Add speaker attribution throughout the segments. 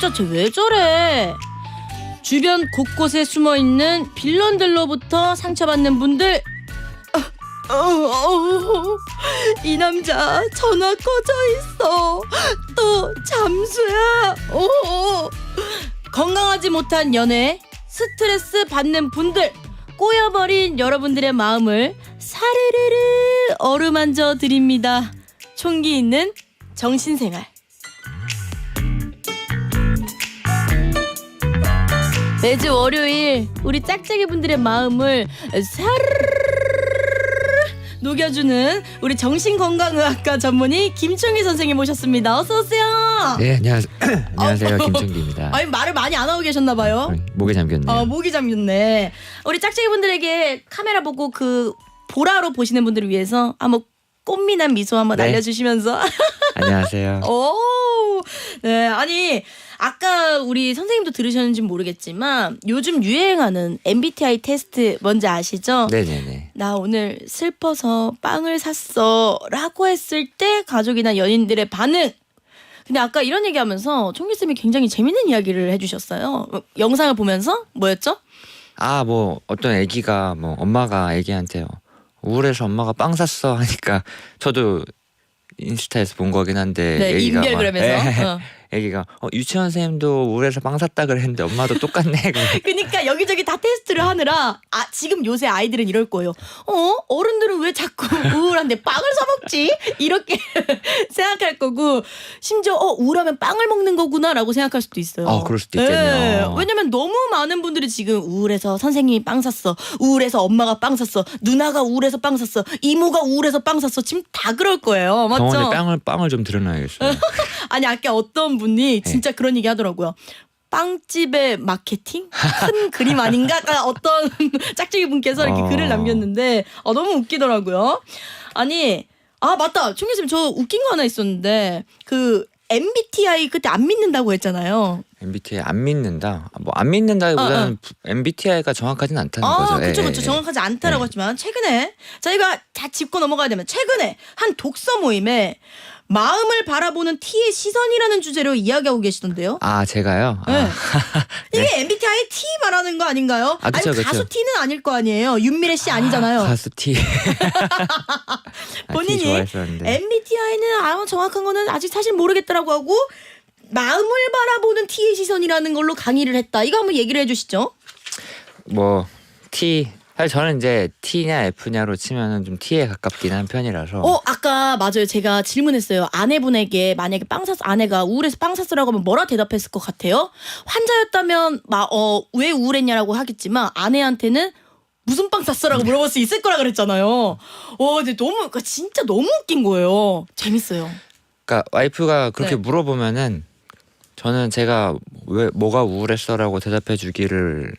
Speaker 1: 진짜 쟤 왜 저래? 주변 곳곳에 숨어있는 빌런들로부터 상처받는 분들. 이 남자 전화 꺼져 있어. 또 잠수야. 건강하지 못한 연애, 스트레스 받는 분들, 꼬여버린 여러분들의 마음을 사르르르 어루만져 드립니다. 총기 있는 정신생활. 매주 월요일 우리 짝짝이 분들의 마음을 사르르르 녹여주는 우리 정신건강의학과 전문의 김총기 선생님 모셨습니다. 어서 오세요.
Speaker 2: 네, 안녕하세요. 김총기입니다.
Speaker 1: 아니 말을 많이 안 하고 계셨나 봐요.
Speaker 2: 목이 잠겼네요.
Speaker 1: 목이 잠겼네. 우리 짝짝이 분들에게 카메라 보고 그 보라로 보시는 분들을 위해서 한번 꽃미남 미소 한번
Speaker 2: 네.
Speaker 1: 알려주시면서.
Speaker 2: 안녕하세요.
Speaker 1: 오, 네, 아니 아까 우리 선생님도 들으셨는지 모르겠지만 요즘 유행하는 MBTI 테스트 뭔지 아시죠?
Speaker 2: 네네네.
Speaker 1: 나 오늘 슬퍼서 빵을 샀어 라고 했을 때 가족이나 연인들의 반응. 근데 아까 이런 얘기하면서 총기쌤이 굉장히 재밌는 이야기를 해주셨어요. 영상을 보면서 뭐였죠?
Speaker 2: 뭐 어떤 애기가 엄마가 애기한테 우울해서 엄마가 빵 샀어 하니까 저도 인스타에서 본 거긴 한데
Speaker 1: 네,
Speaker 2: 애기가
Speaker 1: 인별그램에서.
Speaker 2: 애기가 유치원 선생님도 우울해서 빵 샀다 그랬는데 엄마도 똑같네.
Speaker 1: 그러니까 여기저기 다 테스트를 하느라 지금 요새 아이들은 이럴 거예요. 어른들은 왜 자꾸 우울한데 빵을 사 먹지? 이렇게 생각할 거고 심지어 우울하면 빵을 먹는 거구나라고 생각할 수도 있어요.
Speaker 2: 그럴 수도 있겠네요.
Speaker 1: 네, 왜냐면 너무 많은 분들이 지금 우울해서 선생님이 빵 샀어, 우울해서 엄마가 빵 샀어, 누나가 우울해서 빵 샀어, 이모가 우울해서 빵 샀어. 지금 다 그럴 거예요. 맞죠?
Speaker 2: 병원에 빵을 좀 들여놔야겠어요.
Speaker 1: 아니 아까 어떤 분이 진짜 그런 얘기 하더라고요. 빵집의 마케팅? 큰 그림 아닌가? 어떤 짝짝이 분께서 이렇게 글을 남겼는데 너무 웃기더라고요. 아니 맞다. 총기쌤 저 웃긴 거 하나 있었는데 그 MBTI 그때 안 믿는다고 했잖아요.
Speaker 2: MBTI 안 믿는다. 안 믿는다기보다는 MBTI가 정확하진 않다는 거죠.
Speaker 1: 그렇죠. 정확하지 않다라고 했지만 최근에 저희가 다 짚고 넘어가야 되면 최근에 한 독서 모임에 마음을 바라보는 T의 시선이라는 주제로 이야기하고 계시던데요.
Speaker 2: 제가요?
Speaker 1: 네. 이게
Speaker 2: 네.
Speaker 1: MBTI T 말하는 거 아닌가요?
Speaker 2: 그쵸,
Speaker 1: 아니 가수 T는 아닐 거 아니에요. 윤미래 씨 아니잖아요.
Speaker 2: 가수 T.
Speaker 1: 본인이
Speaker 2: T 좋아했었는데.
Speaker 1: MBTI는 정확한 거는 아직 사실 모르겠다라고 하고 마음을 바라보는 T의 시선이라는 걸로 강의를 했다. 이거 한번 얘기를 해주시죠.
Speaker 2: T. 사실 저는 이제 T냐 F냐로 치면은 좀 T에 가깝긴 한 편이라서.
Speaker 1: 아까 맞아요. 제가 질문했어요. 아내분에게 만약에 아내가 우울해서 빵 샀으라고 하면 뭐라 대답했을 것 같아요? 환자였다면 왜 우울했냐라고 하겠지만 아내한테는 무슨 빵 샀어라고 물어볼 수 있을 거라 그랬잖아요. 근데 진짜 너무 웃긴 거예요. 재밌어요.
Speaker 2: 그러니까 와이프가 그렇게
Speaker 1: 네.
Speaker 2: 물어보면은 저는 제가 왜 뭐가 우울했어라고 대답해 주기를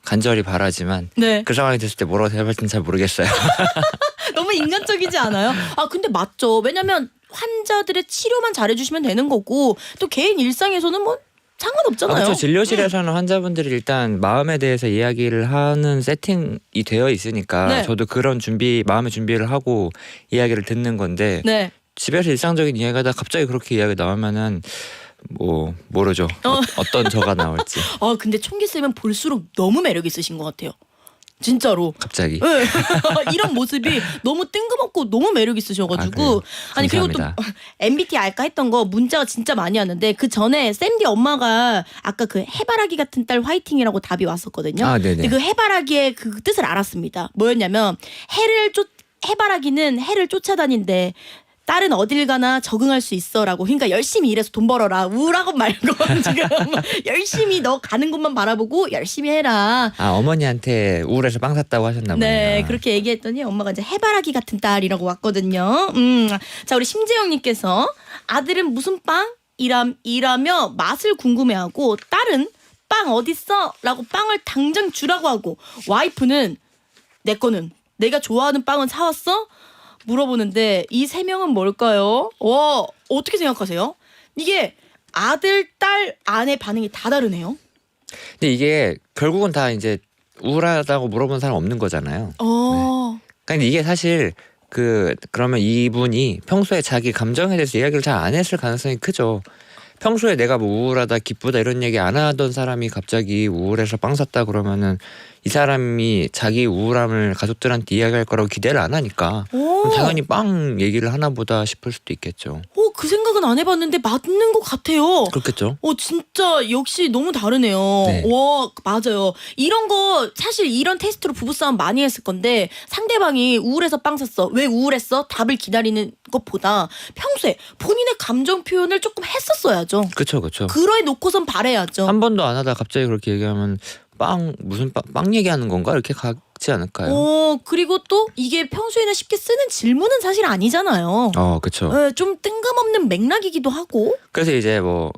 Speaker 2: 간절히 바라지만
Speaker 1: 네.
Speaker 2: 그 상황이 됐을 때 뭐라고 대답할지는 잘 모르겠어요.
Speaker 1: 너무 인간적이지 않아요? 근데 맞죠. 왜냐면 환자들의 치료만 잘해주시면 되는 거고 또 개인 일상에서는 상관없잖아요.
Speaker 2: 그렇죠. 진료실에서는 환자분들이 일단 마음에 대해서 이야기를 하는 세팅이 되어 있으니까
Speaker 1: 네.
Speaker 2: 저도 그런 마음의 준비를 하고 이야기를 듣는 건데
Speaker 1: 네.
Speaker 2: 집에서 일상적인 이야기하다 갑자기 그렇게 이야기 나오면은 모르죠. 어떤 저가 나올지.
Speaker 1: 근데 총기쌤은 볼수록 너무 매력 있으신 것 같아요. 진짜로.
Speaker 2: 갑자기.
Speaker 1: 네. 이런 모습이 너무 뜬금없고 너무 매력 있으셔가지고. 아니 그리고 또 MBTI 알까 했던 거 문자가 진짜 많이 왔는데 그 전에 샌디 엄마가 아까 그 해바라기 같은 딸 화이팅이라고 답이 왔었거든요.
Speaker 2: 네네.
Speaker 1: 근데 그 해바라기의 그 뜻을 알았습니다. 뭐였냐면 해바라기는 해를 쫓아다닌대. 딸은 어딜 가나 적응할 수 있어라고. 그러니까 열심히 일해서 돈 벌어라. 우울하고 말고 지금 열심히 너 가는 곳만 바라보고 열심히 해라.
Speaker 2: 어머니한테 우울해서 빵 샀다고 하셨나 보네요.
Speaker 1: 네, 그렇게 얘기했더니 엄마가 이제 해바라기 같은 딸이라고 왔거든요. 자, 우리 심재영님께서 아들은 무슨 빵? 이라며 맛을 궁금해하고 딸은 빵 어딨어? 라고 빵을 당장 주라고 하고 와이프는 내 거는 내가 좋아하는 빵은 사왔어? 물어보는데 이 세 명은 뭘까요? 어떻게 생각하세요? 이게 아들, 딸, 아내 반응이 다 다르네요.
Speaker 2: 근데 이게 결국은 다 이제 우울하다고 물어본 사람 없는 거잖아요. 그러니까 이게 사실 그러면 이분이 평소에 자기 감정에 대해서 이야기를 잘 안 했을 가능성이 크죠. 평소에 내가 뭐 우울하다 기쁘다 이런 얘기 안 하던 사람이 갑자기 우울해서 빵 샀다 그러면은 이 사람이 자기 우울함을 가족들한테 이야기할 거라고 기대를 안 하니까 그럼 당연히 빵 얘기를 하나 보다 싶을 수도 있겠죠.
Speaker 1: 그 생각은 안 해봤는데 맞는 것 같아요.
Speaker 2: 그렇겠죠.
Speaker 1: 진짜 역시 너무 다르네요.
Speaker 2: 네.
Speaker 1: 와, 맞아요. 이런 거 사실 이런 테스트로 부부싸움 많이 했을 건데 상대방이 우울해서 빵 샀어. 왜 우울했어? 답을 기다리는 것보다 평소에 본인의 감정 표현을 조금 했었어야죠.
Speaker 2: 그렇죠.
Speaker 1: 그러해 놓고선 바래야죠.
Speaker 2: 한 번도 안 하다 갑자기 그렇게 얘기하면 무슨 빵 얘기하는 건가 이렇게 가지 않을까요?
Speaker 1: 그리고 또 이게 평소에는 쉽게 쓰는 질문은 사실 아니잖아요.
Speaker 2: 그렇죠.
Speaker 1: 좀 뜬금없는 맥락이기도 하고.
Speaker 2: 그래서 이제 뭐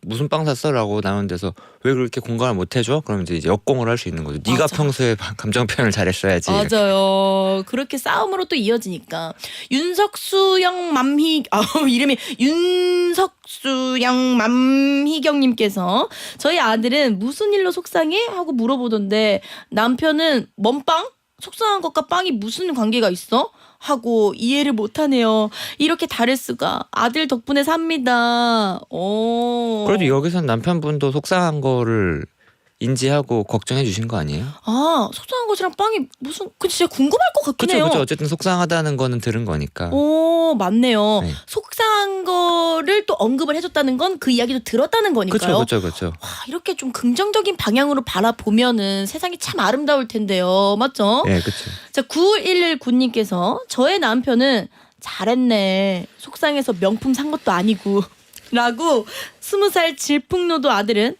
Speaker 2: 무슨 빵 샀어라고 나오는 데서 왜 그렇게 공감을 못 해줘? 그럼 이제 역공을 할 수 있는 거죠. 네가
Speaker 1: 맞아.
Speaker 2: 평소에 감정 표현을 잘했어야지.
Speaker 1: 맞아요. 그렇게 싸움으로 또 이어지니까 윤석수영 맘희 이름이 윤석수영 맘희경님께서 저희 아들은 무슨 일로 속상해? 하고 물어보던데 남편은 뭔 빵? 속상한 것과 빵이 무슨 관계가 있어? 하고 이해를 못하네요. 이렇게 다를 수가. 아들 덕분에 삽니다.
Speaker 2: 그래도 여기선 남편분도 속상한 거를 인지하고 걱정해 주신 거 아니에요?
Speaker 1: 속상한 것이랑 빵이 무슨 진짜 궁금할 것 같긴 해요.
Speaker 2: 그렇죠. 어쨌든 속상하다는 거는 들은 거니까.
Speaker 1: 맞네요.
Speaker 2: 네.
Speaker 1: 속상한 거를 또 언급을 해줬다는 건 그 이야기도 들었다는 거니까요.
Speaker 2: 그렇죠.
Speaker 1: 와, 이렇게 좀 긍정적인 방향으로 바라보면은 세상이 참 아름다울 텐데요. 맞죠?
Speaker 2: 네, 그렇죠.
Speaker 1: 자, 9119님께서 저의 남편은 잘했네. 속상해서 명품 산 것도 아니고 라고 20살 질풍노도 아들은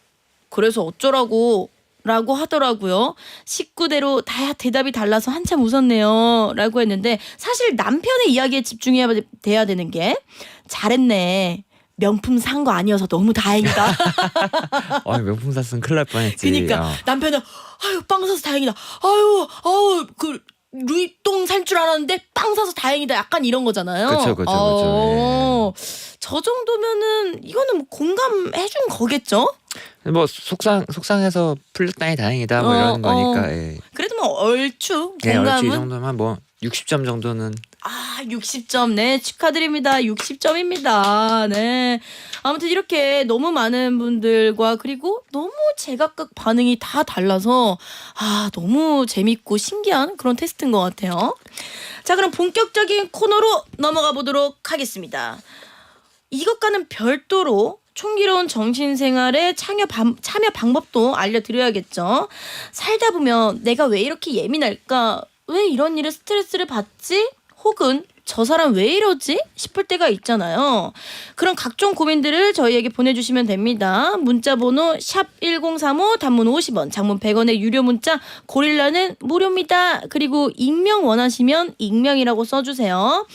Speaker 1: 그래서 어쩌라고 라고 하더라고요. 식구대로 다 대답이 달라서 한참 웃었네요 라고 했는데 사실 남편의 이야기에 집중해야 돼야 되는 게 잘했네. 명품 산 거 아니어서 너무 다행이다.
Speaker 2: 명품 샀으면 큰일 날 뻔했지.
Speaker 1: 그러니까 남편은 빵 사서 다행이다. 그 루이똥 살 줄 알았는데 빵 사서 다행이다. 약간 이런 거잖아요.
Speaker 2: 그렇죠.
Speaker 1: 저 정도면은 이거는 뭐 공감해 준 거겠죠?
Speaker 2: 뭐 속상해서 풀렸다니 다행이다 뭐 이런 거니까. 예.
Speaker 1: 그래도 뭐 얼추
Speaker 2: 네,
Speaker 1: 공감은
Speaker 2: 얼추 이 정도면 뭐 60점 정도는
Speaker 1: 60점. 네, 축하드립니다. 60점입니다. 네. 아무튼 이렇게 너무 많은 분들과 그리고 너무 제각각 반응이 다 달라서 너무 재밌고 신기한 그런 테스트인 것 같아요. 자, 그럼 본격적인 코너로 넘어가 보도록 하겠습니다. 이것과는 별도로 총기로운 정신생활의 참여 방법도 알려드려야겠죠. 살다 보면 내가 왜 이렇게 예민할까? 왜 이런 일에 스트레스를 받지? 혹은 저 사람 왜 이러지? 싶을 때가 있잖아요. 그런 각종 고민들을 저희에게 보내주시면 됩니다. 문자번호 샵1035 단문 50원 장문 100원의 유료 문자 고릴라는 무료입니다. 그리고 익명 원하시면 익명이라고 써주세요.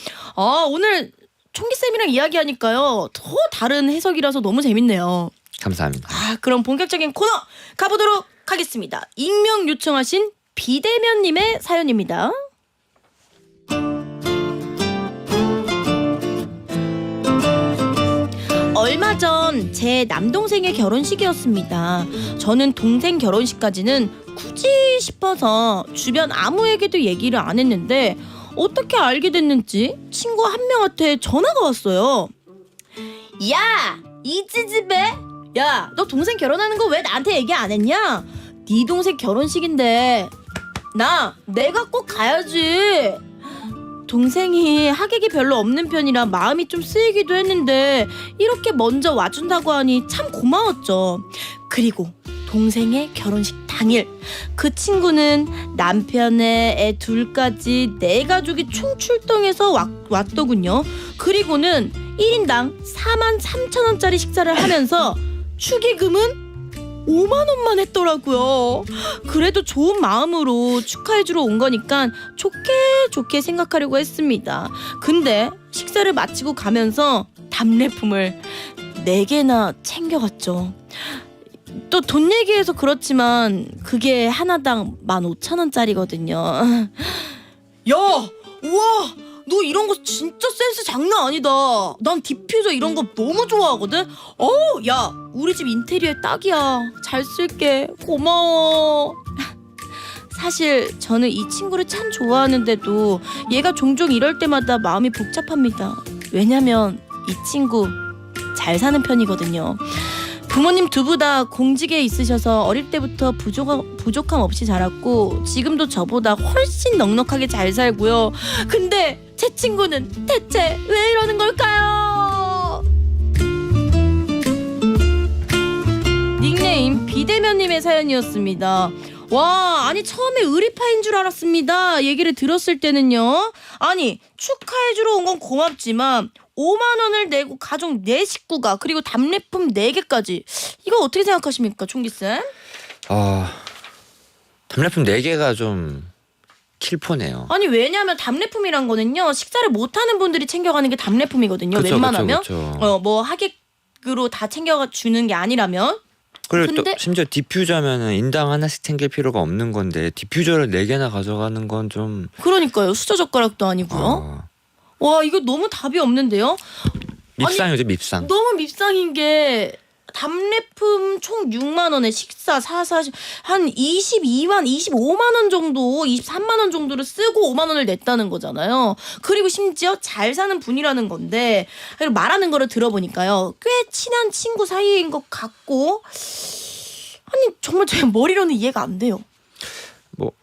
Speaker 1: 오늘 총기쌤이랑 이야기하니까요. 더 다른 해석이라서 너무 재밌네요.
Speaker 2: 감사합니다.
Speaker 1: 그럼 본격적인 코너 가보도록 하겠습니다. 익명 요청하신 비대면님의 사연입니다. 얼마 전 제 남동생의 결혼식이었습니다. 저는 동생 결혼식까지는 굳이 싶어서 주변 아무에게도 얘기를 안 했는데 어떻게 알게 됐는지 친구 한 명한테 전화가 왔어요. 야, 이지집에? 야, 너 동생 결혼하는 거 왜 나한테 얘기 안 했냐? 네 동생 결혼식인데 내가 꼭 가야지. 동생이 하객이 별로 없는 편이라 마음이 좀 쓰이기도 했는데 이렇게 먼저 와준다고 하니 참 고마웠죠. 그리고 동생의 결혼식 당일 그 친구는 남편의 애 둘까지 네 가족이 총출동해서 왔더군요. 그리고는 1인당 43,000원짜리 식사를 하면서 축의금은 5만 원만 했더라고요. 그래도 좋은 마음으로 축하해주러 온 거니까 좋게 생각하려고 했습니다. 근데 식사를 마치고 가면서 답례품을 4개나 챙겨갔죠. 또 돈 얘기해서 그렇지만 그게 하나당 15,000원짜리거든요. 야! 우와! 너 이런 거 진짜 센스 장난 아니다. 난 디퓨저 이런 거 너무 좋아하거든. 야, 우리 집 인테리어에 딱이야. 잘 쓸게. 고마워. 사실 저는 이 친구를 참 좋아하는데도 얘가 종종 이럴 때마다 마음이 복잡합니다. 왜냐면 이 친구 잘 사는 편이거든요. 부모님 두부 다 공직에 있으셔서 어릴 때부터 부족함 없이 자랐고 지금도 저보다 훨씬 넉넉하게 잘 살고요. 근데 제 친구는 대체 왜 이러는 걸까요? 닉네임 비대면님의 사연이었습니다. 와, 아니 처음에 의리파인 줄 알았습니다. 얘기를 들었을 때는요. 아니 축하해주러 온 건 고맙지만 5만 원을 내고 가족 4식구가 그리고 답례품 4개까지 이거 어떻게 생각하십니까, 총기쌤?
Speaker 2: 답례품 4개가 좀 킬포네요.
Speaker 1: 아니 왜냐하면 답례품이란 거는요 식사를 못하는 분들이 챙겨가는 게 답례품이거든요. 웬만하면 뭐 하객으로 다 챙겨주는 게 아니라면.
Speaker 2: 그리고
Speaker 1: 근데,
Speaker 2: 또 심지어 디퓨저면은 인당 하나씩 챙길 필요가 없는 건데 디퓨저를 4개나 가져가는 건 좀
Speaker 1: 그러니까요. 수저젓가락도 아니고요. 와 이거 너무 답이 없는데요.
Speaker 2: 밉상이죠. 밉상.
Speaker 1: 너무 밉상인 게 답례품 총 6만 원에 식사 한 25만 원 정도 23만 원 정도를 쓰고 5만 원을 냈다는 거잖아요. 그리고 심지어 잘 사는 분이라는 건데 말하는 거를 들어보니까요 꽤 친한 친구 사이인 것 같고 아니 정말 제 머리로는 이해가 안 돼요.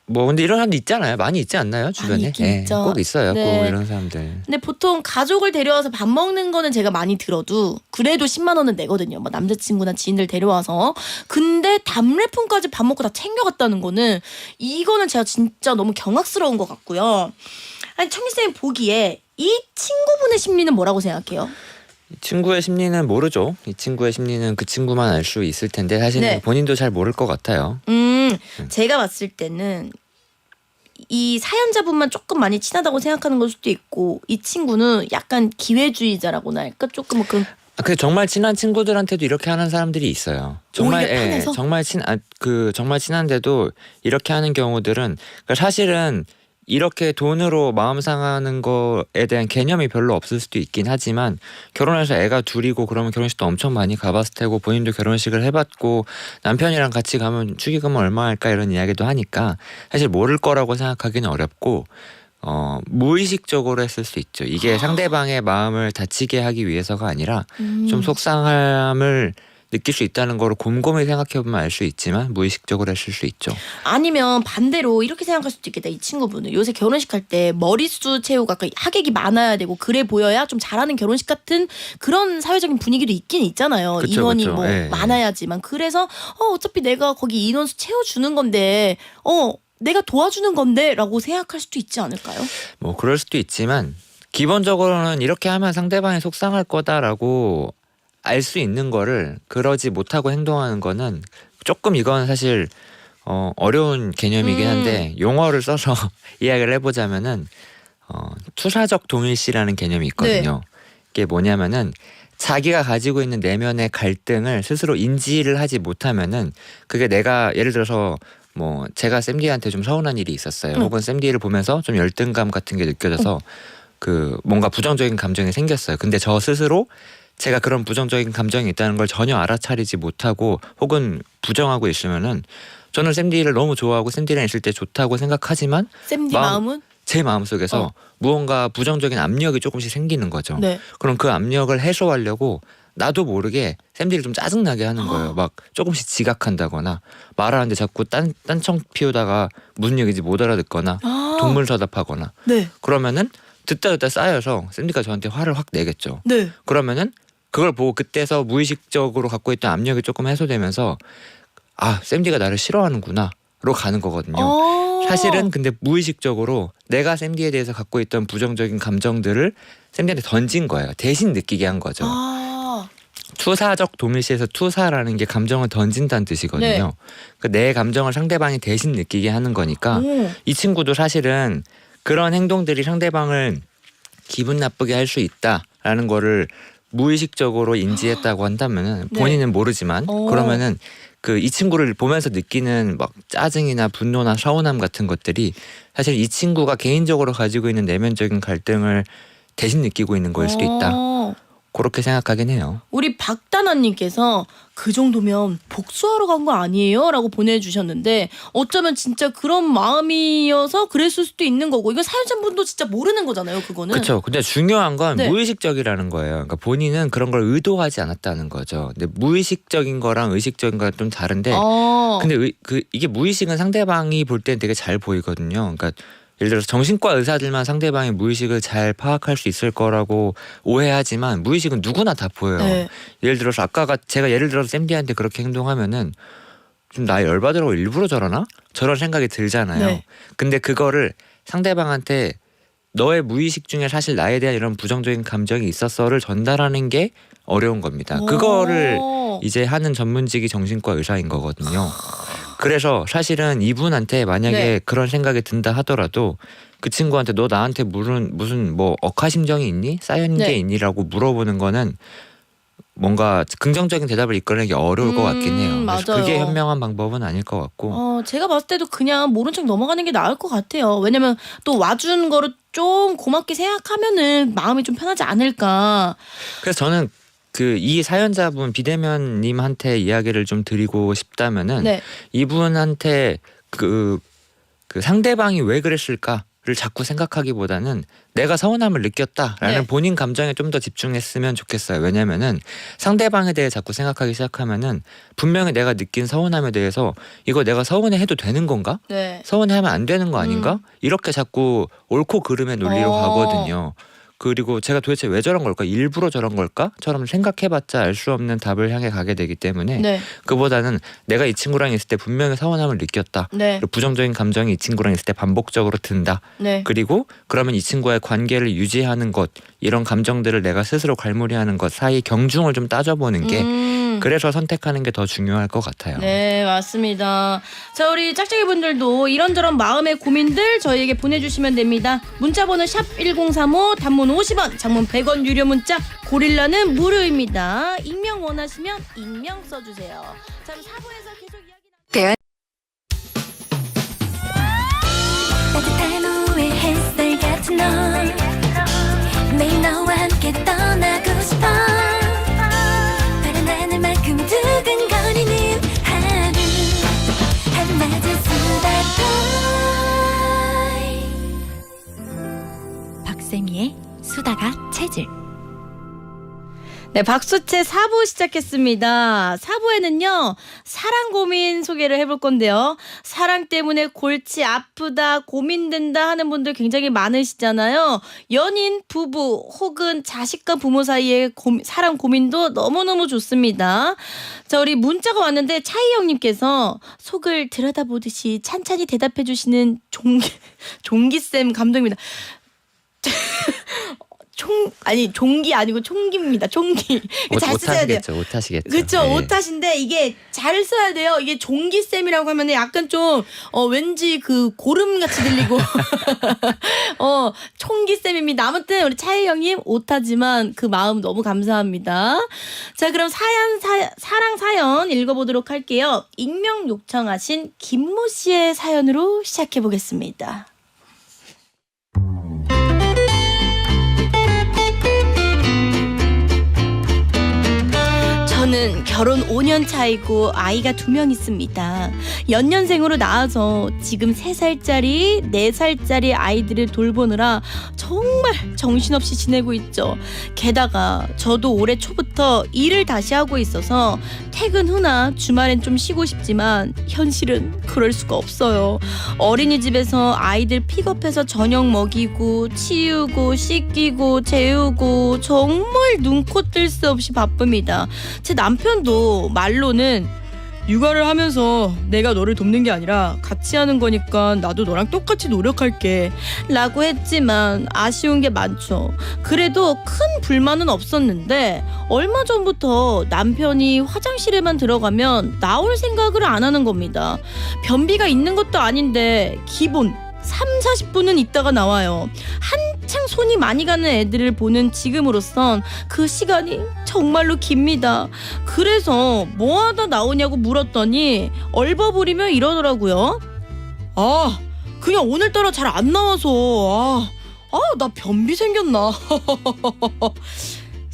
Speaker 2: 근데 이런 사람도 있잖아요. 많이 있지 않나요? 주변에?
Speaker 1: 있죠.
Speaker 2: 꼭 있어요.
Speaker 1: 네.
Speaker 2: 꼭 이런 사람들.
Speaker 1: 근데 보통 가족을 데려와서 밥 먹는 거는 제가 많이 들어도 그래도 10만 원은 내거든요. 뭐 남자친구나 지인들 데려와서. 근데 답례품까지 밥 먹고 다 챙겨갔다는 거는 이거는 제가 진짜 너무 경악스러운 것 같고요. 아니 청기쌤이 보기에 이 친구분의 심리는 뭐라고 생각해요?
Speaker 2: 이 친구의 심리는 모르죠. 이 친구의 심리는 그 친구만 알 수 있을 텐데 사실은
Speaker 1: 네.
Speaker 2: 본인도 잘 모를 것 같아요.
Speaker 1: 제가 봤을 때는 이 사연자분만 조금 많이 친하다고 생각하는 걸 수도 있고 이 친구는 약간 기회주의자라고나 할까 조금 뭐 그런.
Speaker 2: 근데 정말 친한 친구들한테도 이렇게 하는 사람들이 있어요. 정말
Speaker 1: 오히려 편해서?
Speaker 2: 정말 친한데도 이렇게 하는 경우들은 그러니까 사실은 이렇게 돈으로 마음 상하는 거에 대한 개념이 별로 없을 수도 있긴 하지만 결혼해서 애가 둘이고 그러면 결혼식도 엄청 많이 가봤을 테고 본인도 결혼식을 해봤고 남편이랑 같이 가면 축의금은 얼마 할까 이런 이야기도 하니까 사실 모를 거라고 생각하기는 어렵고 무의식적으로 했을 수 있죠. 이게 상대방의 마음을 다치게 하기 위해서가 아니라 좀 속상함을 느낄 수 있다는 거를 곰곰이 생각해보면 알 수 있지만 무의식적으로 했을 수 있죠.
Speaker 1: 아니면 반대로 이렇게 생각할 수도 있겠다. 이 친구분은 요새 결혼식 할 때 머리수 채우고 아까 하객이 많아야 되고 그래 보여야 좀 잘하는 결혼식 같은 그런 사회적인 분위기도 있긴 있잖아요.
Speaker 2: 그쵸,
Speaker 1: 인원이
Speaker 2: 그쵸.
Speaker 1: 뭐
Speaker 2: 예,
Speaker 1: 많아야지만. 그래서 어차피 내가 거기 인원수 채워주는 건데 내가 도와주는 건데 라고 생각할 수도 있지 않을까요?
Speaker 2: 뭐 그럴 수도 있지만 기본적으로는 이렇게 하면 상대방이 속상할 거다라고 알 수 있는 거를 그러지 못하고 행동하는 거는 조금 이건 사실 어려운 개념이긴 한데 용어를 써서 이야기를 해보자면은 투사적 동일시라는 개념이 있거든요. 이게 뭐냐면은 자기가 가지고 있는 내면의 갈등을 스스로 인지를 하지 못하면은 그게 내가 예를 들어서 뭐 제가 샘디한테 좀 서운한 일이 있었어요. 혹은 샘디를 보면서 좀 열등감 같은 게 느껴져서 그 뭔가 부정적인 감정이 생겼어요. 근데 저 스스로 제가 그런 부정적인 감정이 있다는 걸 전혀 알아차리지 못하고 혹은 부정하고 있으면은 저는 샘디를 너무 좋아하고 샘디랑 있을 때 좋다고 생각하지만
Speaker 1: 샘디 마음은?
Speaker 2: 제 마음속에서 무언가 부정적인 압력이 조금씩 생기는 거죠.
Speaker 1: 네.
Speaker 2: 그럼 그 압력을 해소하려고 나도 모르게 샘디를 좀 짜증나게 하는 거예요. 막 조금씩 지각한다거나 말하는데 자꾸 딴청 피우다가 무슨 얘기인지 못 알아듣거나 동물서답하거나
Speaker 1: 네.
Speaker 2: 그러면은 듣다 쌓여서 샘디가 저한테 화를 확 내겠죠.
Speaker 1: 네.
Speaker 2: 그러면은 그걸 보고 그때서 무의식적으로 갖고 있던 압력이 조금 해소되면서 샘디가 나를 싫어하는구나로 가는 거거든요. 사실은 근데 무의식적으로 내가 샘디에 대해서 갖고 있던 부정적인 감정들을 샘디한테 던진 거예요. 대신 느끼게 한 거죠. 투사적 동일시에서 투사라는 게 감정을 던진다는 뜻이거든요.
Speaker 1: 네.
Speaker 2: 그러니까 내 감정을 상대방이 대신 느끼게 하는 거니까 이 친구도 사실은 그런 행동들이 상대방을 기분 나쁘게 할 수 있다라는 거를 무의식적으로 인지했다고 한다면은 본인은 모르지만 그러면은 그 이 친구를 보면서 느끼는 막 짜증이나 분노나 서운함 같은 것들이 사실 이 친구가 개인적으로 가지고 있는 내면적인 갈등을 대신 느끼고 있는 거일 수도 있다. 그렇게 생각하긴 해요.
Speaker 1: 우리 박다나님께서 그 정도면 복수하러 간 거 아니에요? 라고 보내주셨는데 어쩌면 진짜 그런 마음이어서 그랬을 수도 있는 거고 이거 사연자분도 진짜 모르는 거잖아요. 그거는.
Speaker 2: 그렇죠. 근데 중요한 건
Speaker 1: 네.
Speaker 2: 무의식적이라는 거예요. 그러니까 본인은 그런 걸 의도하지 않았다는 거죠. 근데 무의식적인 거랑 의식적인 거랑 좀 다른데 근데 이게 무의식은 상대방이 볼 땐 되게 잘 보이거든요. 그러니까 예를 들어서 정신과 의사들만 상대방의 무의식을 잘 파악할 수 있을 거라고 오해하지만 무의식은 누구나 다 보여요.
Speaker 1: 네.
Speaker 2: 예를 들어서 제가 예를 들어서 샘디한테 그렇게 행동하면은 좀 나 열받으라고 일부러 저러나? 저런 생각이 들잖아요.
Speaker 1: 네.
Speaker 2: 근데 그거를 상대방한테 너의 무의식 중에 사실 나에 대한 이런 부정적인 감정이 있었어를 전달하는 게 어려운 겁니다. 그거를 이제 하는 전문직이 정신과 의사인 거거든요. 그래서 사실은 이분한테 만약에
Speaker 1: 네.
Speaker 2: 그런 생각이 든다 하더라도 그 친구한테 너 나한테 무슨 뭐 억하심정이 있니? 쌓인
Speaker 1: 네.
Speaker 2: 게 있니?라고 물어보는 거는 뭔가 긍정적인 대답을 이끌어내기 어려울 것 같긴 해요. 그래서
Speaker 1: 맞아요.
Speaker 2: 그게 현명한 방법은 아닐 것 같고.
Speaker 1: 제가 봤을 때도 그냥 모른 척 넘어가는 게 나을 것 같아요. 왜냐면 또 와준 거를 좀 고맙게 생각하면은 마음이 좀 편하지 않을까.
Speaker 2: 그래서 저는 이 사연자분 비대면님한테 이야기를 좀 드리고 싶다면은
Speaker 1: 네.
Speaker 2: 이분한테 그 상대방이 왜 그랬을까를 자꾸 생각하기보다는 내가 서운함을 느꼈다라는
Speaker 1: 네.
Speaker 2: 본인 감정에 좀 더 집중했으면 좋겠어요. 왜냐면은 상대방에 대해 자꾸 생각하기 시작하면은 분명히 내가 느낀 서운함에 대해서 이거 내가 서운해해도 되는 건가?
Speaker 1: 네.
Speaker 2: 서운해하면 안 되는 거 아닌가? 이렇게 자꾸 옳고 그름의 논리로 가거든요. 그리고 제가 도대체 왜 저런 걸까? 일부러 저런 걸까? 처럼 생각해봤자 알 수 없는 답을 향해 가게 되기 때문에
Speaker 1: 네.
Speaker 2: 그보다는 내가 이 친구랑 있을 때 분명히 서운함을 느꼈다.
Speaker 1: 네.
Speaker 2: 그리고 부정적인 감정이 이 친구랑 있을 때 반복적으로 든다.
Speaker 1: 네.
Speaker 2: 그리고 그러면 이 친구와의 관계를 유지하는 것, 이런 감정들을 내가 스스로 관리하는 것 사이 경중을 좀 따져보는 게 그래서 선택하는 게 더 중요할 것 같아요.
Speaker 1: 네, 맞습니다. 자, 우리 짝짝이 분들도 이런저런 마음의 고민들 저희에게 보내주시면 됩니다. 문자번호 샵1035, 단문 50원, 장문 100원 유료 문자, 고릴라는 무료입니다. 익명 원하시면 익명 써주세요. 자, 그럼 4부에서 계속 이야기
Speaker 3: 따뜻한 오후의 햇살 같은 널 매일 너와 함께 떠나고 싶어 파란 하늘만큼 두근거리는 하루 한낮의 수다걸 박세미의 수다가 체질.
Speaker 1: 네, 박수채 4부 시작했습니다. 4부에는요, 사랑 고민 소개를 해볼 건데요. 사랑 때문에 골치 아프다, 고민된다 하는 분들 굉장히 많으시잖아요. 연인, 부부, 혹은 자식과 부모 사이의 사랑 고민도 너무너무 좋습니다. 자, 우리 문자가 왔는데 차이영님께서 속을 들여다보듯이 찬찬히 대답해주시는 종기쌤 감동입니다. 종기 아니고 총기입니다. 총기. 잘 써야 돼요.
Speaker 2: 오타시겠죠.
Speaker 1: 그렇죠.
Speaker 2: 네.
Speaker 1: 오타신데 이게 잘 써야 돼요. 이게 종기쌤이라고 하면 약간 좀 왠지 그 고름 같이 들리고 총기쌤입니다. 아무튼 우리 차희 형님 오타지만 그 마음 너무 감사합니다. 자, 그럼 사랑 사연 읽어보도록 할게요. 익명 요청하신 김모 씨의 사연으로 시작해 보겠습니다. 저는 결혼 5년 차이고 아이가 2명 있습니다. 연년생으로 낳아서 지금 3살짜리, 4살짜리 아이들을 돌보느라 정말 정신없이 지내고 있죠. 게다가 저도 올해 초부터 일을 다시 하고 있어서 퇴근 후나 주말엔 좀 쉬고 싶지만 현실은 그럴 수가 없어요. 어린이집에서 아이들 픽업해서 저녁 먹이고 치우고 씻기고 재우고 정말 눈코 뜰 새 없이 바쁩니다. 제 남편도 말로는 육아를 하면서 내가 너를 돕는 게 아니라 같이 하는 거니까 나도 너랑 똑같이 노력할게 라고 했지만 아쉬운 게 많죠. 그래도 큰 불만은 없었는데 얼마 전부터 남편이 화장실에만 들어가면 나올 생각을 안 하는 겁니다. 변비가 있는 것도 아닌데 기본 30-40분은 있다가 나와요. 한창 손이 많이 가는 애들을 보는 지금으로선 그 시간이 정말로 깁니다. 그래서 뭐하다 나오냐고 물었더니 얼버무리며 이러더라고요. 그냥 오늘따라 잘 안 나와서 나 변비 생겼나.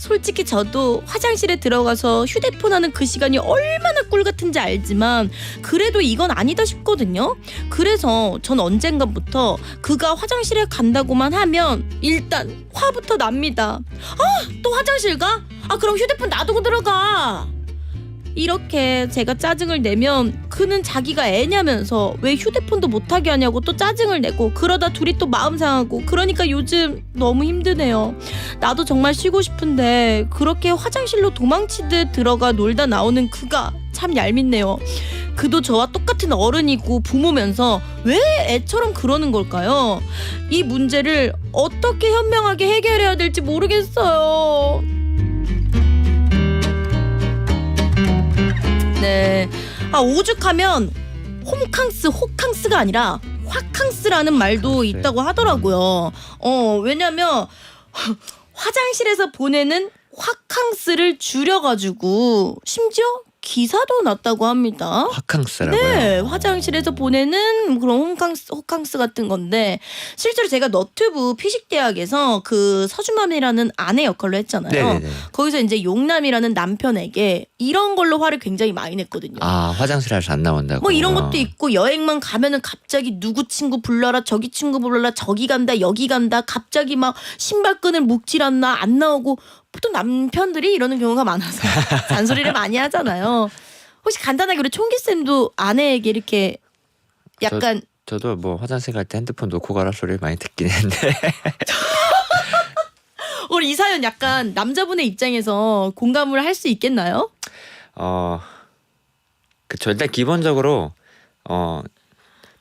Speaker 1: 솔직히 저도 화장실에 들어가서 휴대폰 하는 그 시간이 얼마나 꿀 같은지 알지만 그래도 이건 아니다 싶거든요. 그래서 전 언젠가부터 그가 화장실에 간다고만 하면 일단 화부터 납니다. 또 화장실 가? 그럼 휴대폰 놔두고 들어가. 이렇게 제가 짜증을 내면 그는 자기가 애냐면서 왜 휴대폰도 못하게 하냐고 또 짜증을 내고, 그러다 둘이 또 마음 상하고, 그러니까 요즘 너무 힘드네요. 나도 정말 쉬고 싶은데 그렇게 화장실로 도망치듯 들어가 놀다 나오는 그가 참 얄밉네요. 그도 저와 똑같은 어른이고 부모면서 왜 애처럼 그러는 걸까요? 이 문제를 어떻게 현명하게 해결해야 될지 모르겠어요. 네. 오죽하면 홈캉스, 호캉스가 아니라 화캉스라는 말도 있다고 하더라고요. 왜냐면 화장실에서 보내는 화캉스를 줄여가지고 심지어 기사도 났다고 합니다.
Speaker 2: 화캉스라고요?
Speaker 1: 네, 화장실에서 보내는 그런 호캉스 같은 건데, 실제로 제가 너튜브 피식대학에서 그 서주맘이라는 아내 역할로 했잖아요.
Speaker 2: 네네네.
Speaker 1: 거기서 이제 용남이라는 남편에게 이런 걸로 화를 굉장히 많이 냈거든요.
Speaker 2: 화장실에서 안 나온다고.
Speaker 1: 뭐 이런 것도 있고, 여행만 가면은 갑자기 누구 친구 불러라, 저기 친구 불러라, 저기 간다, 여기 간다, 갑자기 막 신발끈을 묶질 않나, 안 나오고. 보통 남편들이 이러는 경우가 많아서 잔소리를 많이 하잖아요. 혹시 간단하게 우리 총기쌤도 아내에게 이렇게 약간
Speaker 2: 저도 뭐 화장실 갈 때 핸드폰 놓고 가라 소리를 많이 듣긴 했는데
Speaker 1: 우리 이 사연 약간 남자분의 입장에서 공감을 할 수 있겠나요?
Speaker 2: 그쵸. 일단 기본적으로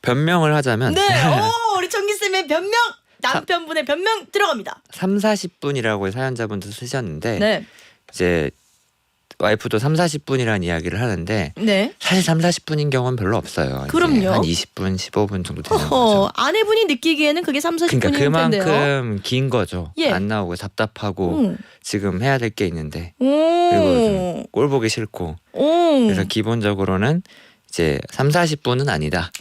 Speaker 2: 변명을 하자면
Speaker 1: 네, 우리 총기쌤의 변명, 남편분의 변명 들어갑니다.
Speaker 2: 30-40분이라고 사연자분도 쓰셨는데
Speaker 1: 네,
Speaker 2: 이제 와이프도 30-40분이라는 이야기를 하는데
Speaker 1: 네.
Speaker 2: 사실 30-40분인 경우는 별로 없어요. 이제
Speaker 1: 그럼요.
Speaker 2: 한 20분, 15분 정도 되는 거죠.
Speaker 1: 아내분이 느끼기에는 그게 30-40분일
Speaker 2: 그러니까
Speaker 1: 텐데요.
Speaker 2: 그만큼 긴 거죠.
Speaker 1: 예.
Speaker 2: 안 나오고 답답하고 지금 해야 될 게 있는데
Speaker 1: 오.
Speaker 2: 그리고 좀 꼴 보기 싫고 그래서 기본적으로는 이제 30-40분은 아니다.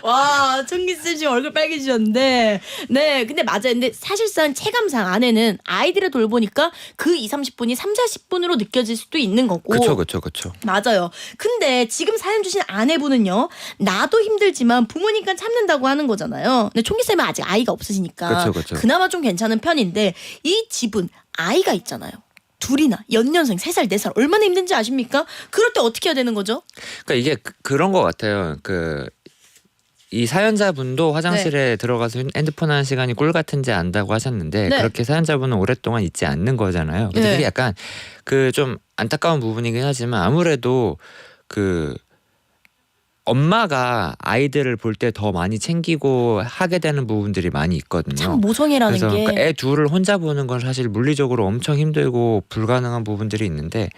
Speaker 1: 와, 총기쌤 지금 얼굴 빨개지셨는데, 네, 근데 맞아요. 근데 사실상 체감상 아내는 아이들을 돌보니까 그 20-30분이 30-40분으로 느껴질 수도 있는 거고.
Speaker 2: 그쵸.
Speaker 1: 맞아요. 근데 지금 사연 주신 아내분은요, 나도 힘들지만 부모니까 참는다고 하는 거잖아요. 근데 총기쌤은 아직 아이가 없으시니까
Speaker 2: 그쵸.
Speaker 1: 그나마 좀 괜찮은 편인데, 이 집은 아이가 있잖아요. 둘이나 연년생 3살 4살 얼마나 힘든지 아십니까? 그럴 때 어떻게 해야 되는 거죠?
Speaker 2: 그러니까 이게 그런 것 같아요. 이 사연자분도 화장실에 들어가서 핸드폰 하는 시간이 꿀 같은지 안다고 하셨는데
Speaker 1: 네.
Speaker 2: 그렇게 사연자분은 오랫동안 있지 않는 거잖아요. 근데
Speaker 1: 네.
Speaker 2: 그게 약간 좀 안타까운 부분이긴 하지만 아무래도 엄마가 아이들을 볼 때 더 많이 챙기고 하게 되는 부분들이 많이 있거든요.
Speaker 1: 참 모성애라는
Speaker 2: 그래서
Speaker 1: 게.
Speaker 2: 애 둘을 혼자 보는 건 사실 물리적으로 엄청 힘들고 불가능한 부분들이 있는데,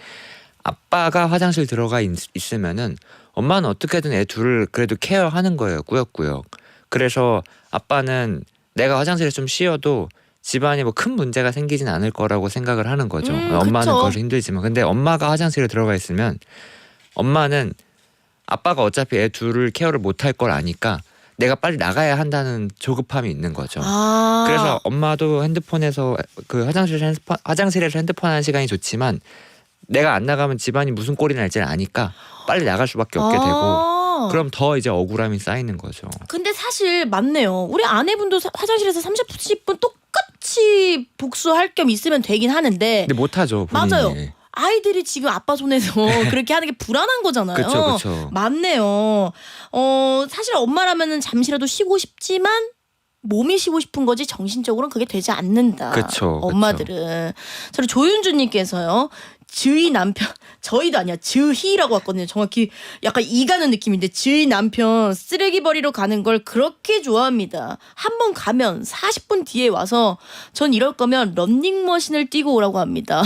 Speaker 2: 아빠가 화장실 들어가 있으면은 엄마는 어떻게든 애 둘을 그래도 케어하는 거예요. 꾸역꾸역. 그래서 아빠는 내가 화장실에 좀 쉬어도 집안에 뭐 큰 문제가 생기진 않을 거라고 생각을 하는 거죠. 엄마는
Speaker 1: 그쵸.
Speaker 2: 그것이 힘들지만. 근데 엄마가 화장실에 들어가 있으면 엄마는 아빠가 어차피 애 둘을 케어를 못할 걸 아니까 내가 빨리 나가야 한다는 조급함이 있는 거죠. 그래서 엄마도 핸드폰에서 화장실에서 핸드폰 하는 시간이 좋지만 내가 안 나가면 집안이 무슨 꼴이 날지 아니까 빨리 나갈 수밖에 없게 되고, 그럼 더 이제 억울함이 쌓이는 거죠.
Speaker 1: 근데 사실 맞네요. 우리 아내분도 화장실에서 30분 똑같이 복수할 겸 있으면 되긴 하는데.
Speaker 2: 근데 못하죠, 본인이.
Speaker 1: 맞아요. 아이들이 지금 아빠 손에서 그렇게 하는 게 불안한 거잖아요.
Speaker 2: 그쵸.
Speaker 1: 맞네요. 사실 엄마라면은 잠시라도 쉬고 싶지만 몸이 쉬고 싶은 거지 정신적으로는 그게 되지 않는다.
Speaker 2: 그쵸.
Speaker 1: 엄마들은. 저는 조윤주님께서요. 저희 남편, 저희도 아니야, 저희라고 왔거든요. 정확히 약간 이가는 느낌인데, 저희 남편 쓰레기 버리러 가는 걸 그렇게 좋아합니다. 한번 가면 40분 뒤에 와서 전 이럴 거면 런닝머신을 뛰고 오라고 합니다.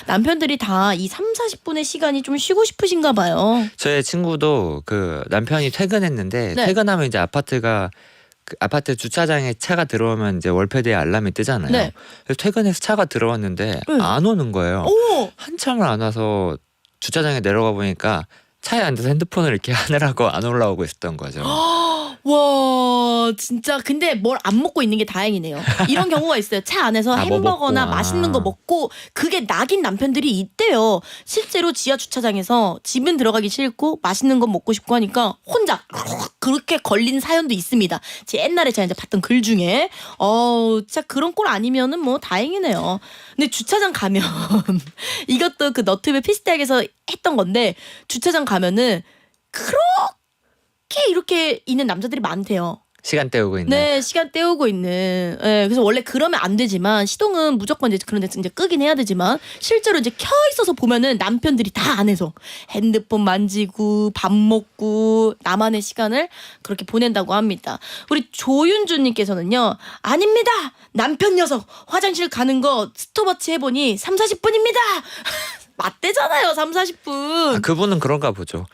Speaker 1: 남편들이 다 이 30-40분의 시간이 좀 쉬고 싶으신가 봐요.
Speaker 2: 저의 친구도 남편이 퇴근했는데
Speaker 1: 네.
Speaker 2: 퇴근하면 이제 아파트 주차장에 차가 들어오면 이제 월패드에 알람이 뜨잖아요.
Speaker 1: 네.
Speaker 2: 그래서 퇴근해서 차가 들어왔는데 안 오는 거예요.
Speaker 1: 오!
Speaker 2: 한참을 안 와서 주차장에 내려가 보니까 차에 앉아서 핸드폰을 이렇게 하느라고 안 올라오고 있었던 거죠.
Speaker 1: 와 진짜 근데 뭘 안 먹고 있는 게 다행이네요. 이런 경우가 있어요. 차 안에서
Speaker 2: 뭐
Speaker 1: 햄버거나
Speaker 2: 먹고,
Speaker 1: 맛있는 거 먹고 그게 낙인 남편들이 있대요. 실제로 지하 주차장에서 집은 들어가기 싫고 맛있는 거 먹고 싶고 하니까 혼자 그렇게 걸린 사연도 있습니다. 제 옛날에 제가 이제 봤던 글 중에 진짜 그런 꼴 아니면은 뭐 다행이네요. 근데 주차장 가면 이것도 그 너튜브 피스대학에서 했던 건데 주차장 가면은 그렇게 이렇게 있는 남자들이 많대요.
Speaker 2: 시간 때우고 있는.
Speaker 1: 네, 시간 때우고 있는. 예, 그래서 원래 그러면 안 되지만 시동은 무조건 이제 그런 데서 이제 끄긴 해야 되지만 실제로 이제 켜 있어서 보면은 남편들이 다 안에서 핸드폰 만지고 밥 먹고 나만의 시간을 그렇게 보낸다고 합니다. 우리 조윤주님께서는요, 아닙니다. 남편 녀석 화장실 가는 거 스톱워치 해보니 3, 40분입니다. 맞대잖아요, 3, 40분.
Speaker 2: 아, 그분은 그런가 보죠.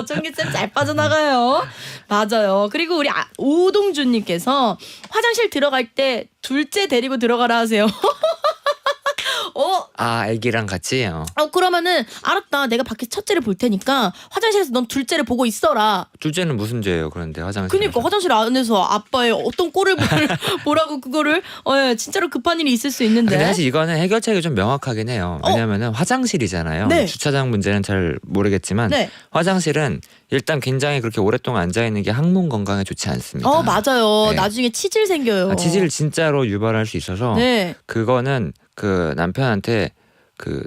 Speaker 1: 청기쌤 잘 빠져나가요. 맞아요. 그리고 우리 오동준님께서 화장실 들어갈 때 둘째 데리고 들어가라 하세요.
Speaker 2: 아, 애기랑 같이.
Speaker 1: 그러면은 알았다. 내가 밖에 첫째를 볼 테니까 화장실에서 넌 둘째를 보고 있어라.
Speaker 2: 둘째는 무슨 죄예요? 그런데 화장실.
Speaker 1: 그러니까 화장실 안에서 아빠의 어떤 꼴을 보라고 그거를 진짜로 급한 일이 있을 수 있는데.
Speaker 2: 근데 사실 이거는 해결책이 좀 명확하긴 해요. 왜냐면은 화장실이잖아요.
Speaker 1: 네.
Speaker 2: 주차장 문제는 잘 모르겠지만
Speaker 1: 네.
Speaker 2: 화장실은 일단 굉장히 그렇게 오랫동안 앉아 있는 게 항문 건강에 좋지 않습니다.
Speaker 1: 맞아요.
Speaker 2: 네.
Speaker 1: 나중에 치질 생겨요.
Speaker 2: 치질을 진짜로 유발할 수 있어서
Speaker 1: 네.
Speaker 2: 그거는 그 남편한테 그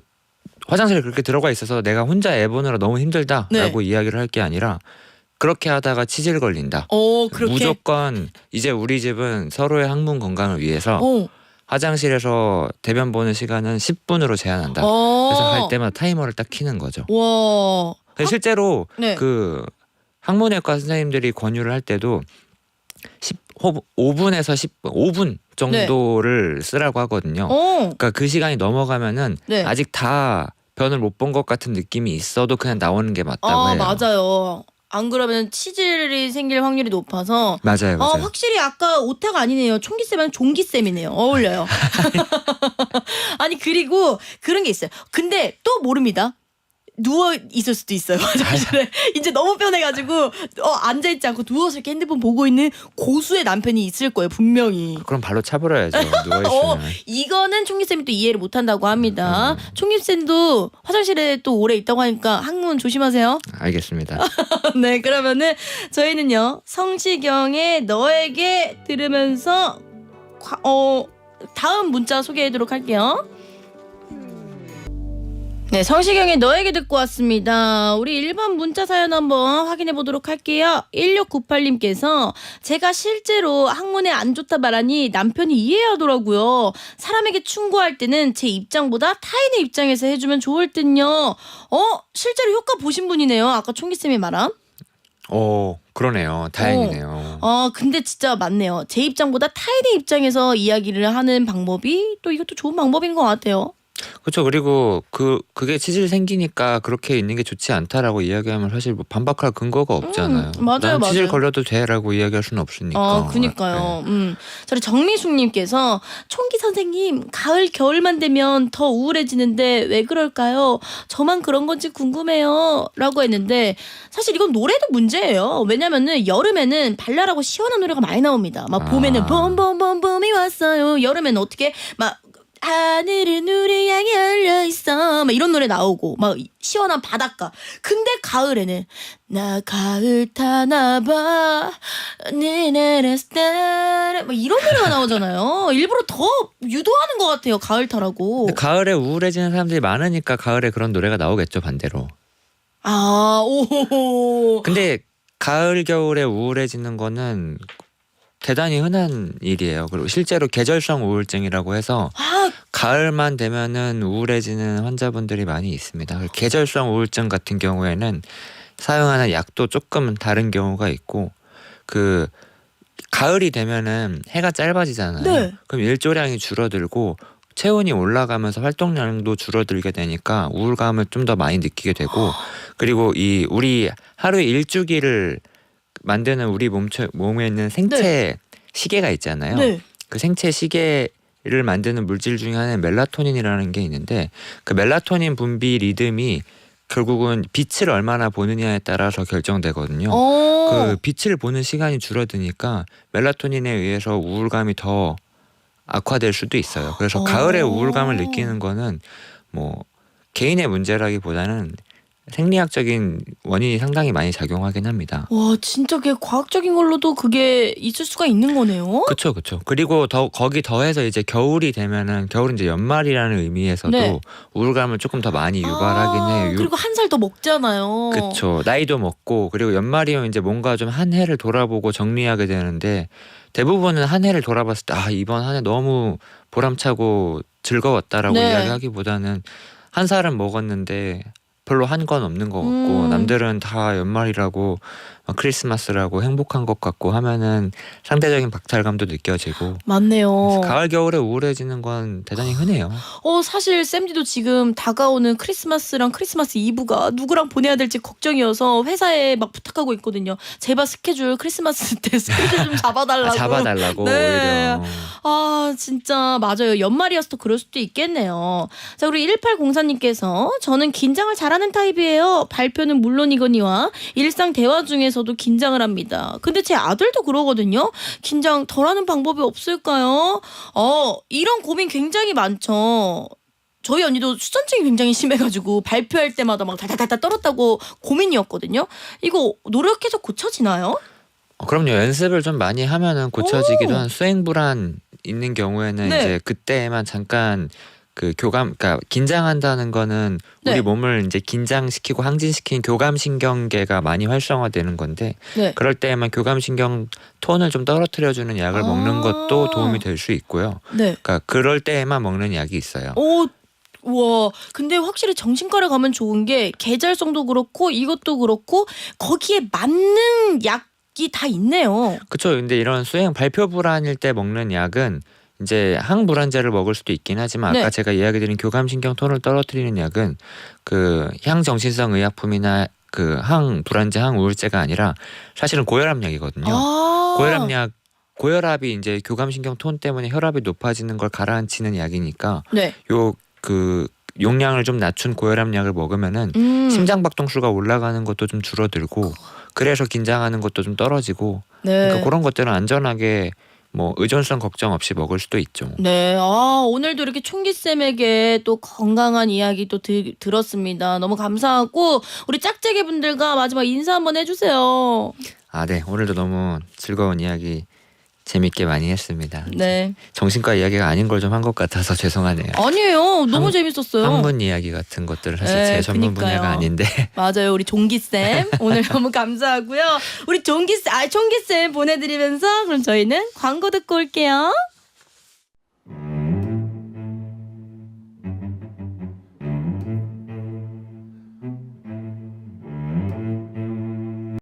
Speaker 2: 화장실에 그렇게 들어가 있어서 내가 혼자 애 보느라 너무 힘들다라고
Speaker 1: 네.
Speaker 2: 이야기를 할 게 아니라 그렇게 하다가 치질 걸린다.
Speaker 1: 그렇게.
Speaker 2: 무조건 이제 우리 집은 서로의 항문 건강을 위해서 화장실에서 대변 보는 시간은 10분으로 제한한다. 그래서 갈 때마다 타이머를 딱 켜는 거죠.
Speaker 1: 와.
Speaker 2: 실제로
Speaker 1: 네.
Speaker 2: 그 항문외과 선생님들이 권유를 할 때도 5분에서 10분, 5분 정도를 쓰라고 하거든요. 그러니까 그 시간이 넘어가면은
Speaker 1: 네.
Speaker 2: 아직 다 변을 못 본 것 같은 느낌이 있어도 그냥 나오는 게 맞다고 해요.
Speaker 1: 맞아요. 안 그러면 치질이 생길 확률이 높아서.
Speaker 2: 맞아요.
Speaker 1: 확실히 아까 오타가 아니네요. 총기쌤은 종기쌤이네요. 어울려요. 아니 그리고 그런 게 있어요. 근데 또 모릅니다. 누워 있을 수도 있어요. 화장실에 이제 너무 편해가지고 앉아 있지 않고 누워서 이렇게 핸드폰 보고 있는 고수의 남편이 있을 거예요, 분명히.
Speaker 2: 그럼 발로 차버려야죠. 누워 있으면.
Speaker 1: 이거는 총기쌤이 또 이해를 못한다고 합니다. 총기쌤도 화장실에 또 오래 있다고 하니까 항문 조심하세요.
Speaker 2: 알겠습니다.
Speaker 1: 네, 그러면은 저희는요 성시경의 너에게 들으면서 다음 문자 소개해드리도록 할게요. 네, 성시경의 너에게 듣고 왔습니다. 우리 1번 문자 사연 한번 확인해 보도록 할게요. 1698님께서 제가 실제로 항문에 안 좋다 말하니 남편이 이해하더라고요. 사람에게 충고할 때는 제 입장보다 타인의 입장에서 해주면 좋을 듯요. 실제로 효과 보신 분이네요. 아까 총기쌤이 말한.
Speaker 2: 그러네요. 다행이네요.
Speaker 1: 근데 진짜 맞네요. 제 입장보다 타인의 입장에서 이야기를 하는 방법이 또 이것도 좋은 방법인 것 같아요.
Speaker 2: 그렇죠. 그리고 그게 치질 생기니까 그렇게 있는 게 좋지 않다라고 이야기하면 사실 뭐 반박할 근거가 없잖아요.
Speaker 1: 맞아요,
Speaker 2: 난 치질
Speaker 1: 맞아요.
Speaker 2: 걸려도 돼라고 이야기할 수는 없으니까.
Speaker 1: 그니까요. 저희 정미숙님께서 총기 선생님 가을 겨울만 되면 더 우울해지는데 왜 그럴까요? 저만 그런 건지 궁금해요라고 했는데 사실 이건 노래도 문제예요. 왜냐면은 여름에는 발랄하고 시원한 노래가 많이 나옵니다. 막 봄에는 봄봄봄봄이 왔어요. 여름에는 어떻게 막 하늘은 우리 향해 열려 있어 막 이런 노래 나오고 막 시원한 바닷가. 근데 가을에는 나 가을 타나봐 니네를 스타일 막 이런 노래가 나오잖아요. 일부러 더 유도하는 것 같아요. 가을 타라고.
Speaker 2: 근데 가을에 우울해지는 사람들이 많으니까 가을에 그런 노래가 나오겠죠, 반대로.
Speaker 1: 오.
Speaker 2: 근데 가을 겨울에 우울해지는 거는 대단히 흔한 일이에요. 그리고 실제로 계절성 우울증이라고 해서 가을만 되면은 우울해지는 환자분들이 많이 있습니다. 계절성 우울증 같은 경우에는 사용하는 약도 조금은 다른 경우가 있고 그 가을이 되면은 해가 짧아지잖아요.
Speaker 1: 네.
Speaker 2: 그럼 일조량이 줄어들고 체온이 올라가면서 활동량도 줄어들게 되니까 우울감을 좀 더 많이 느끼게 되고 그리고 이 우리 하루의 일주기를 만드는 우리 몸에 있는 생체 시계가 있잖아요.
Speaker 1: 네.
Speaker 2: 그 생체 시계를 만드는 물질 중에 하나는 멜라토닌이라는 게 있는데 그 멜라토닌 분비 리듬이 결국은 빛을 얼마나 보느냐에 따라서 결정되거든요. 그 빛을 보는 시간이 줄어드니까 멜라토닌에 의해서 우울감이 더 악화될 수도 있어요. 그래서 가을에 우울감을 느끼는 거는 뭐 개인의 문제라기보다는 생리학적인 원인이 상당히 많이 작용하긴 합니다.
Speaker 1: 와, 진짜 그게 과학적인 걸로도 그게 있을 수가 있는 거네요.
Speaker 2: 그렇죠. 그리고 거기 더해서 이제 겨울이 되면은 겨울은 이제 연말이라는 의미에서도
Speaker 1: 네.
Speaker 2: 우울감을 조금 더 많이 유발하긴 해요.
Speaker 1: 그리고 한 살 더 먹잖아요.
Speaker 2: 그렇죠. 나이도 먹고 그리고 연말이면 이제 뭔가 좀 한 해를 돌아보고 정리하게 되는데 대부분은 한 해를 돌아봤을 때 이번 한 해 너무 보람차고 즐거웠다라고
Speaker 1: 네.
Speaker 2: 이야기하기보다는 한 살은 먹었는데 별로 한 건 없는 것 같고 남들은 다 연말이라고 막 크리스마스라고 행복한 것 같고 하면은 상대적인 박탈감도 느껴지고
Speaker 1: 맞네요.
Speaker 2: 가을 겨울에 우울해지는 건 대단히 흔해요.
Speaker 1: 사실 쌤디도 지금 다가오는 크리스마스랑 크리스마스 이브가 누구랑 보내야 될지 걱정이어서 회사에 막 부탁하고 있거든요. 제발 스케줄 크리스마스 때 스케줄 좀 잡아달라고.
Speaker 2: 잡아달라고
Speaker 1: 네.
Speaker 2: 오히려.
Speaker 1: 진짜 맞아요. 연말이어서 또 그럴 수도 있겠네요. 자, 우리 1804님께서 저는 긴장을 잘하는 타입이에요. 발표는 물론이거니와 일상 대화 중에서도 긴장을 합니다. 근데 제 아들도 그러거든요. 긴장 덜하는 방법이 없을까요? 이런 고민 굉장히 많죠. 저희 언니도 수전증이 굉장히 심해가지고 발표할 때마다 막 달달달 떨었다고 고민이었거든요. 이거 노력해서 고쳐지나요?
Speaker 2: 그럼요. 연습을 좀 많이 하면은 고쳐지기도 한 수행 불안 있는 경우에는
Speaker 1: 네.
Speaker 2: 이제 그때만 잠깐 그 그러니까 긴장한다는 거는 우리
Speaker 1: 네.
Speaker 2: 몸을 이제 긴장시키고 항진시키는 교감신경계가 많이 활성화되는 건데
Speaker 1: 네.
Speaker 2: 그럴 때에만 교감신경 톤을 좀 떨어뜨려주는 약을 먹는 것도 도움이 될 수 있고요.
Speaker 1: 네.
Speaker 2: 그러니까 그럴 때에만 먹는 약이 있어요.
Speaker 1: 우와, 근데 확실히 정신과를 가면 좋은 게 계절성도 그렇고 이것도 그렇고 거기에 맞는 약이 다 있네요.
Speaker 2: 그렇죠. 근데 이런 수행 발표 불안일 때 먹는 약은 이제 항불안제를 먹을 수도 있긴 하지만 아까
Speaker 1: 네.
Speaker 2: 제가 이야기드린 교감신경 톤을 떨어뜨리는 약은 그 향정신성 의약품이나 그 항불안제, 항우울제가 아니라 사실은 고혈압약이거든요. 고혈압이 이제 교감신경 톤 때문에 혈압이 높아지는 걸 가라앉히는 약이니까
Speaker 1: 네.
Speaker 2: 그 용량을 좀 낮춘 고혈압약을 먹으면은 심장박동수가 올라가는 것도 좀 줄어들고 그래서 긴장하는 것도 좀 떨어지고
Speaker 1: 네.
Speaker 2: 그러니까 그런 것들은 안전하게 뭐 의존성 걱정 없이 먹을 수도 있죠.
Speaker 1: 네, 오늘도 이렇게 총기쌤에게 또 건강한 이야기 또 들었습니다. 너무 감사하고 우리 짝짝이 분들과 마지막 인사 한번 해주세요.
Speaker 2: 네. 오늘도 너무 즐거운 이야기 재밌게 많이 했습니다.
Speaker 1: 네.
Speaker 2: 정신과 이야기가 아닌 걸 좀 한 것 같아서 죄송하네요.
Speaker 1: 아니에요. 너무 재밌었어요.
Speaker 2: 학문 이야기 같은 것들은 사실
Speaker 1: 네,
Speaker 2: 제 전문
Speaker 1: 그니까요.
Speaker 2: 분야가 아닌데.
Speaker 1: 맞아요. 우리 종기쌤 오늘 너무 감사하고요. 우리 종기쌤 보내드리면서 그럼 저희는 광고 듣고 올게요.